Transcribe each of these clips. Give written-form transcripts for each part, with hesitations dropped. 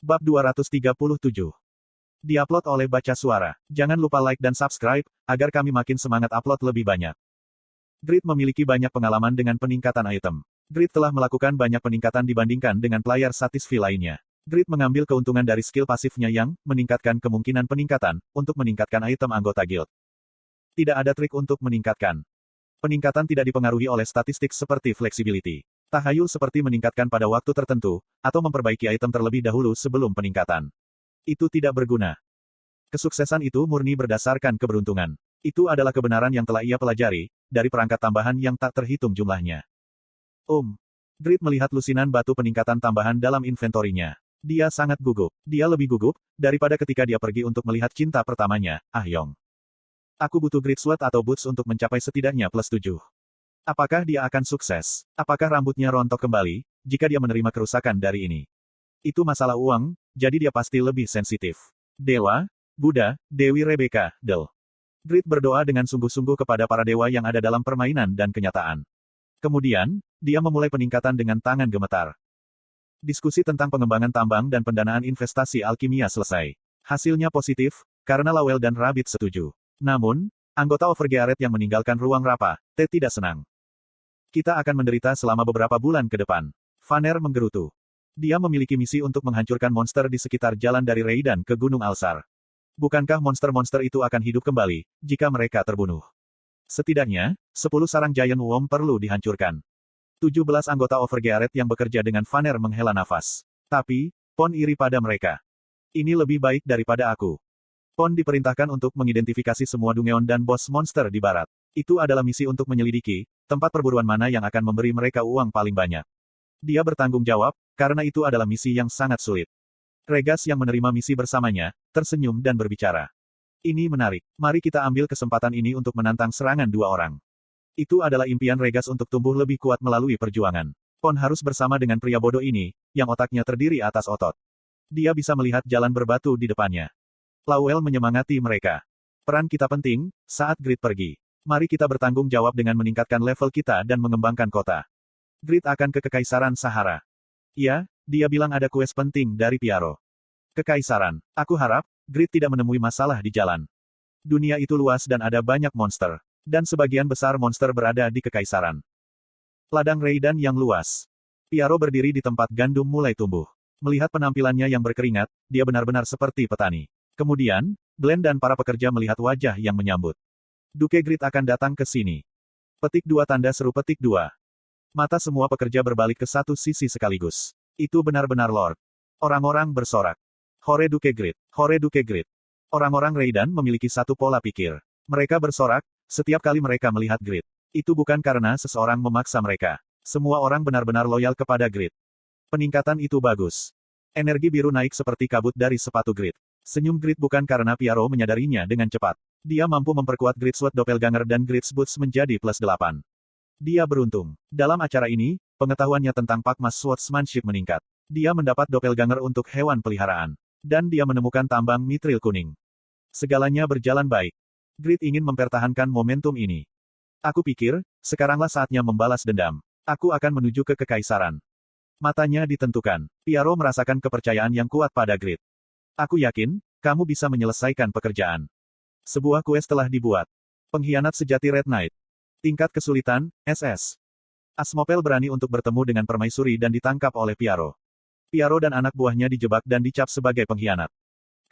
Bab 237. Diupload oleh Baca Suara. Jangan lupa like dan subscribe, agar kami makin semangat upload lebih banyak. Grid memiliki banyak pengalaman dengan peningkatan item. Grid telah melakukan banyak peningkatan dibandingkan dengan player satisfi lainnya. Grid mengambil keuntungan dari skill pasifnya yang meningkatkan kemungkinan peningkatan untuk meningkatkan item anggota guild. Tidak ada trik untuk meningkatkan. Peningkatan tidak dipengaruhi oleh statistik seperti flexibility. Tahayul seperti meningkatkan pada waktu tertentu, atau memperbaiki item terlebih dahulu sebelum peningkatan. Itu tidak berguna. Kesuksesan itu murni berdasarkan keberuntungan. Itu adalah kebenaran yang telah ia pelajari, dari perangkat tambahan yang tak terhitung jumlahnya. Grid melihat lusinan batu peningkatan tambahan dalam inventorinya. Dia sangat gugup. Dia lebih gugup, daripada ketika dia pergi untuk melihat cinta pertamanya, Ah Yong. Aku butuh Grid Sword atau Boots untuk mencapai setidaknya +7. Apakah dia akan sukses? Apakah rambutnya rontok kembali, jika dia menerima kerusakan dari ini? Itu masalah uang, jadi dia pasti lebih sensitif. Dewa, Buddha, Dewi Rebecca, Del. Grid berdoa dengan sungguh-sungguh kepada para dewa yang ada dalam permainan dan kenyataan. Kemudian, dia memulai peningkatan dengan tangan gemetar. Diskusi tentang pengembangan tambang dan pendanaan investasi alkimia selesai. Hasilnya positif, karena Lawel dan Rabbit setuju. Namun, anggota Overgearet yang meninggalkan ruang Rapa, tidak senang. Kita akan menderita selama beberapa bulan ke depan. Vaner menggerutu. Dia memiliki misi untuk menghancurkan monster di sekitar jalan dari Reidan ke Gunung Alsar. Bukankah monster-monster itu akan hidup kembali, jika mereka terbunuh? Setidaknya, 10 sarang Giant Worm perlu dihancurkan. 17 anggota Overgearet yang bekerja dengan Vaner menghela nafas. Tapi, Pon iri pada mereka. Ini lebih baik daripada aku. Pon diperintahkan untuk mengidentifikasi semua Dungeon dan bos monster di barat. Itu adalah misi untuk menyelidiki, tempat perburuan mana yang akan memberi mereka uang paling banyak. Dia bertanggung jawab, karena itu adalah misi yang sangat sulit. Regas yang menerima misi bersamanya, tersenyum dan berbicara. Ini menarik. Mari kita ambil kesempatan ini untuk menantang serangan 2 orang. Itu adalah impian Regas untuk tumbuh lebih kuat melalui perjuangan. Pon harus bersama dengan pria bodoh ini, yang otaknya terdiri atas otot. Dia bisa melihat jalan berbatu di depannya. Lawel menyemangati mereka. Peran kita penting, saat Grid pergi. Mari kita bertanggung jawab dengan meningkatkan level kita dan mengembangkan kota. Grid akan ke Kekaisaran Sahara. Ya, dia bilang ada kues penting dari Piaro. Kekaisaran. Aku harap, Grid tidak menemui masalah di jalan. Dunia itu luas dan ada banyak monster. Dan sebagian besar monster berada di Kekaisaran. Ladang Reidan yang luas. Piaro berdiri di tempat gandum mulai tumbuh. Melihat penampilannya yang berkeringat, dia benar-benar seperti petani. Kemudian, Glenn dan para pekerja melihat wajah yang menyambut. Duke Grid akan datang ke sini. Petik 2 tanda seru petik 2. Mata semua pekerja berbalik ke satu sisi sekaligus. Itu benar-benar Lord. Orang-orang bersorak. Hore Duke Grid. Hore Duke Grid. Orang-orang Reidan memiliki satu pola pikir. Mereka bersorak, setiap kali mereka melihat Grid. Itu bukan karena seseorang memaksa mereka. Semua orang benar-benar loyal kepada Grid. Peningkatan itu bagus. Energi biru naik seperti kabut dari sepatu Grid. Senyum Grid bukan karena Piaro menyadarinya dengan cepat. Dia mampu memperkuat Grid Sword Doppelganger dan Grid Boots menjadi +8. Dia beruntung. Dalam acara ini, pengetahuannya tentang Pakmas Swordsmanship meningkat. Dia mendapat Doppelganger untuk hewan peliharaan. Dan dia menemukan tambang mitril kuning. Segalanya berjalan baik. Grid ingin mempertahankan momentum ini. Aku pikir, sekaranglah saatnya membalas dendam. Aku akan menuju ke Kekaisaran. Matanya ditentukan. Piaro merasakan kepercayaan yang kuat pada Grid. Aku yakin, kamu bisa menyelesaikan pekerjaan. Sebuah kues telah dibuat. Pengkhianat sejati Red Knight. Tingkat kesulitan, SS. Asmopel berani untuk bertemu dengan permaisuri dan ditangkap oleh Piaro. Piaro dan anak buahnya dijebak dan dicap sebagai pengkhianat.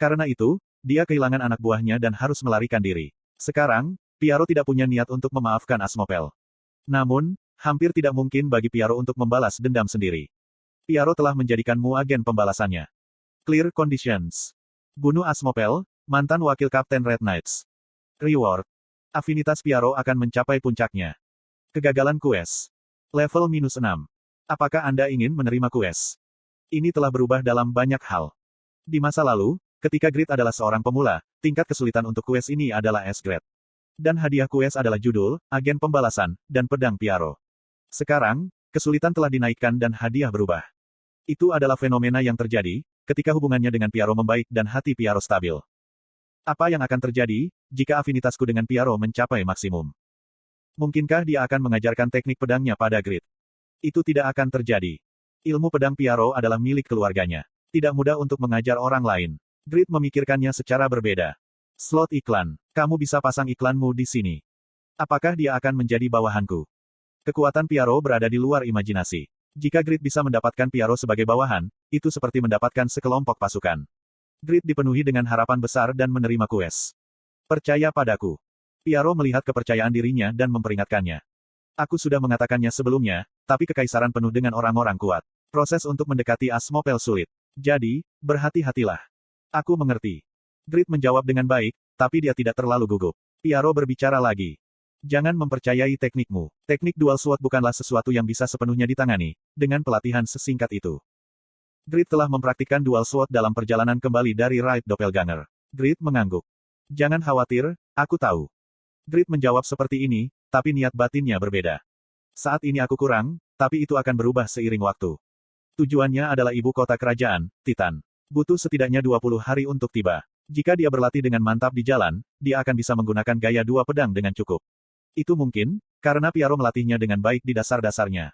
Karena itu, dia kehilangan anak buahnya dan harus melarikan diri. Sekarang, Piaro tidak punya niat untuk memaafkan Asmopel. Namun, hampir tidak mungkin bagi Piaro untuk membalas dendam sendiri. Piaro telah menjadikanmu agen pembalasannya. Clear conditions. Bunuh Asmopel, mantan wakil Kapten Red Knights. Reward. Afinitas Piaro akan mencapai puncaknya. Kegagalan kues. Level -6. Apakah Anda ingin menerima kues? Ini telah berubah dalam banyak hal. Di masa lalu, ketika Grid adalah seorang pemula, tingkat kesulitan untuk kues ini adalah S-Grade. Dan hadiah kues adalah judul, Agen Pembalasan, dan Pedang Piaro. Sekarang, kesulitan telah dinaikkan dan hadiah berubah. Itu adalah fenomena yang terjadi, ketika hubungannya dengan Piaro membaik dan hati Piaro stabil. Apa yang akan terjadi, jika afinitasku dengan Piaro mencapai maksimum? Mungkinkah dia akan mengajarkan teknik pedangnya pada Grid? Itu tidak akan terjadi. Ilmu pedang Piaro adalah milik keluarganya. Tidak mudah untuk mengajar orang lain. Grid memikirkannya secara berbeda. Slot iklan. Kamu bisa pasang iklanmu di sini. Apakah dia akan menjadi bawahanku? Kekuatan Piaro berada di luar imajinasi. Jika Grid bisa mendapatkan Piaro sebagai bawahan, itu seperti mendapatkan sekelompok pasukan. Grid dipenuhi dengan harapan besar dan menerima kues. Percaya padaku. Piaro melihat kepercayaan dirinya dan memperingatkannya. Aku sudah mengatakannya sebelumnya, tapi kekaisaran penuh dengan orang-orang kuat. Proses untuk mendekati Asmopel sulit. Jadi, berhati-hatilah. Aku mengerti. Grid menjawab dengan baik, tapi dia tidak terlalu gugup. Piaro berbicara lagi. Jangan mempercayai teknikmu. Teknik dual sword bukanlah sesuatu yang bisa sepenuhnya ditangani, dengan pelatihan sesingkat itu. Grid telah mempraktikkan dual sword dalam perjalanan kembali dari Raid Doppelganger. Grid mengangguk. Jangan khawatir, aku tahu. Grid menjawab seperti ini, tapi niat batinnya berbeda. Saat ini aku kurang, tapi itu akan berubah seiring waktu. Tujuannya adalah ibu kota kerajaan, Titan. Butuh setidaknya 20 hari untuk tiba. Jika dia berlatih dengan mantap di jalan, dia akan bisa menggunakan gaya dua pedang dengan cukup. Itu mungkin, karena Piaro melatihnya dengan baik di dasar-dasarnya.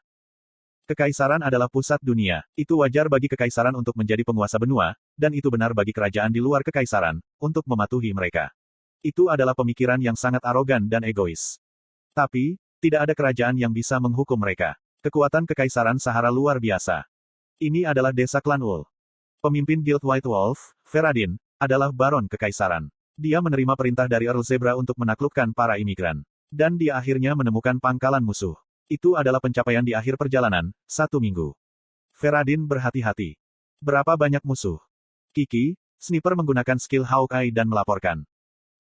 Kekaisaran adalah pusat dunia. Itu wajar bagi kekaisaran untuk menjadi penguasa benua, dan itu benar bagi kerajaan di luar kekaisaran, untuk mematuhi mereka. Itu adalah pemikiran yang sangat arogan dan egois. Tapi, tidak ada kerajaan yang bisa menghukum mereka. Kekuatan kekaisaran Sahara luar biasa. Ini adalah desa klan Ul. Pemimpin Guild White Wolf, Feradin, adalah Baron Kekaisaran. Dia menerima perintah dari Earl Zebra untuk menaklukkan para imigran. Dan dia akhirnya menemukan pangkalan musuh. Itu adalah pencapaian di akhir perjalanan, 1 minggu. Feradin berhati-hati. Berapa banyak musuh? Kiki, sniper menggunakan skill Hawkeye dan melaporkan.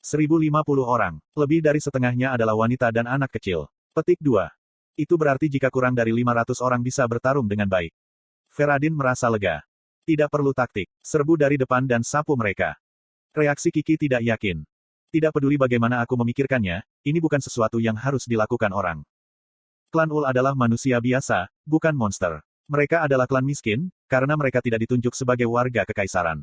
1050 orang. Lebih dari setengahnya adalah wanita dan anak kecil. Petik 2. Itu berarti jika kurang dari 500 orang bisa bertarung dengan baik. Feradin merasa lega. Tidak perlu taktik. Serbu dari depan dan sapu mereka. Reaksi Kiki tidak yakin. Tidak peduli bagaimana aku memikirkannya, ini bukan sesuatu yang harus dilakukan orang. Klan Ul adalah manusia biasa, bukan monster. Mereka adalah klan miskin, karena mereka tidak ditunjuk sebagai warga kekaisaran.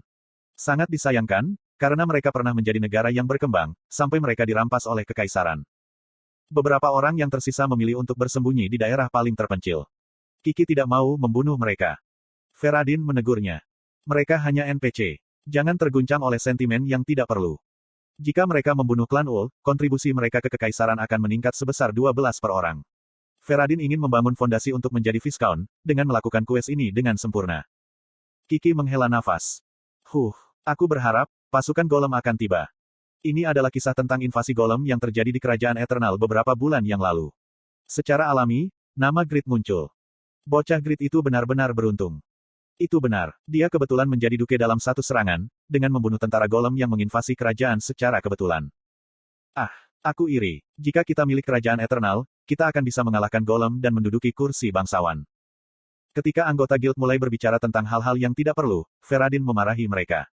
Sangat disayangkan, karena mereka pernah menjadi negara yang berkembang, sampai mereka dirampas oleh kekaisaran. Beberapa orang yang tersisa memilih untuk bersembunyi di daerah paling terpencil. Kiki tidak mau membunuh mereka. Feradin menegurnya. Mereka hanya NPC. Jangan terguncang oleh sentimen yang tidak perlu. Jika mereka membunuh klan Ul, kontribusi mereka ke kekaisaran akan meningkat sebesar 12 per orang. Feradin ingin membangun fondasi untuk menjadi Viscount, dengan melakukan kues ini dengan sempurna. Kiki menghela nafas. Aku berharap, pasukan Golem akan tiba. Ini adalah kisah tentang invasi Golem yang terjadi di Kerajaan Eternal beberapa bulan yang lalu. Secara alami, nama Grid muncul. Bocah Grid itu benar-benar beruntung. Itu benar, dia kebetulan menjadi duke dalam satu serangan, dengan membunuh tentara Golem yang menginvasi kerajaan secara kebetulan. Aku iri. Jika kita milik Kerajaan Eternal, kita akan bisa mengalahkan Golem dan menduduki kursi bangsawan. Ketika anggota guild mulai berbicara tentang hal-hal yang tidak perlu, Feradin memarahi mereka.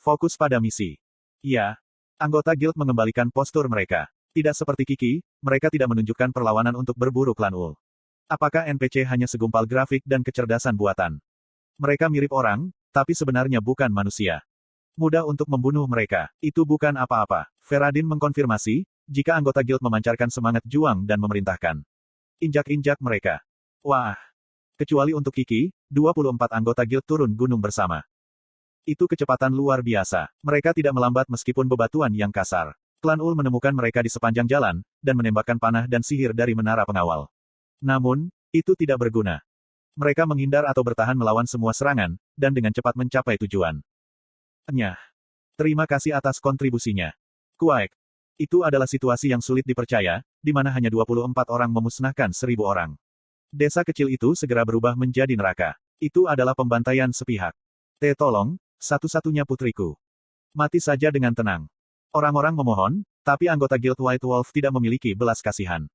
Fokus pada misi. Ya. Anggota guild mengembalikan postur mereka. Tidak seperti Kiki, mereka tidak menunjukkan perlawanan untuk berburu klan Ul. Apakah NPC hanya segumpal grafik dan kecerdasan buatan? Mereka mirip orang, tapi sebenarnya bukan manusia. Mudah untuk membunuh mereka. Itu bukan apa-apa. Feradin mengkonfirmasi, jika anggota guild memancarkan semangat juang dan memerintahkan. Injak-injak mereka. Wah. Kecuali untuk Kiki, 24 anggota guild turun gunung bersama. Itu kecepatan luar biasa. Mereka tidak melambat meskipun bebatuan yang kasar. Klan Ul menemukan mereka di sepanjang jalan, dan menembakkan panah dan sihir dari menara pengawal. Namun, itu tidak berguna. Mereka menghindar atau bertahan melawan semua serangan, dan dengan cepat mencapai tujuan. Terima kasih atas kontribusinya. Kuaik. Itu adalah situasi yang sulit dipercaya, di mana hanya 24 orang memusnahkan 1000 orang. Desa kecil itu segera berubah menjadi neraka. Itu adalah pembantaian sepihak. Tolong, satu-satunya putriku. Mati saja dengan tenang. Orang-orang memohon, tapi anggota Guild White Wolf tidak memiliki belas kasihan.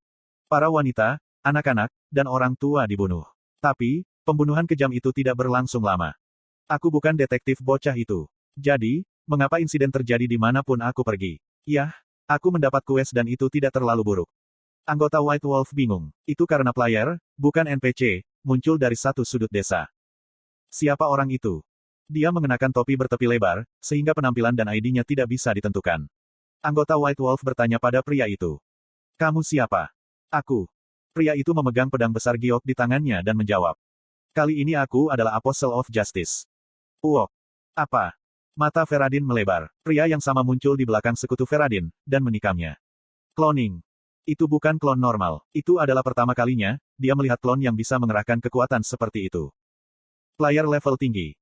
Para wanita, anak-anak, dan orang tua dibunuh. Tapi, pembunuhan kejam itu tidak berlangsung lama. Aku bukan detektif bocah itu. Jadi, mengapa insiden terjadi dimanapun aku pergi? Aku mendapat kues dan itu tidak terlalu buruk. Anggota White Wolf bingung. Itu karena player, bukan NPC, muncul dari satu sudut desa. Siapa orang itu? Dia mengenakan topi bertepi lebar, sehingga penampilan dan ID-nya tidak bisa ditentukan. Anggota White Wolf bertanya pada pria itu. Kamu siapa? Aku. Pria itu memegang pedang besar giok di tangannya dan menjawab. Kali ini aku adalah Apostle of Justice. Uok. Apa? Mata Feradin melebar. Pria yang sama muncul di belakang sekutu Feradin, dan menikamnya. Cloning. Itu bukan klon normal. Itu adalah pertama kalinya, dia melihat klon yang bisa mengerahkan kekuatan seperti itu. Player level tinggi.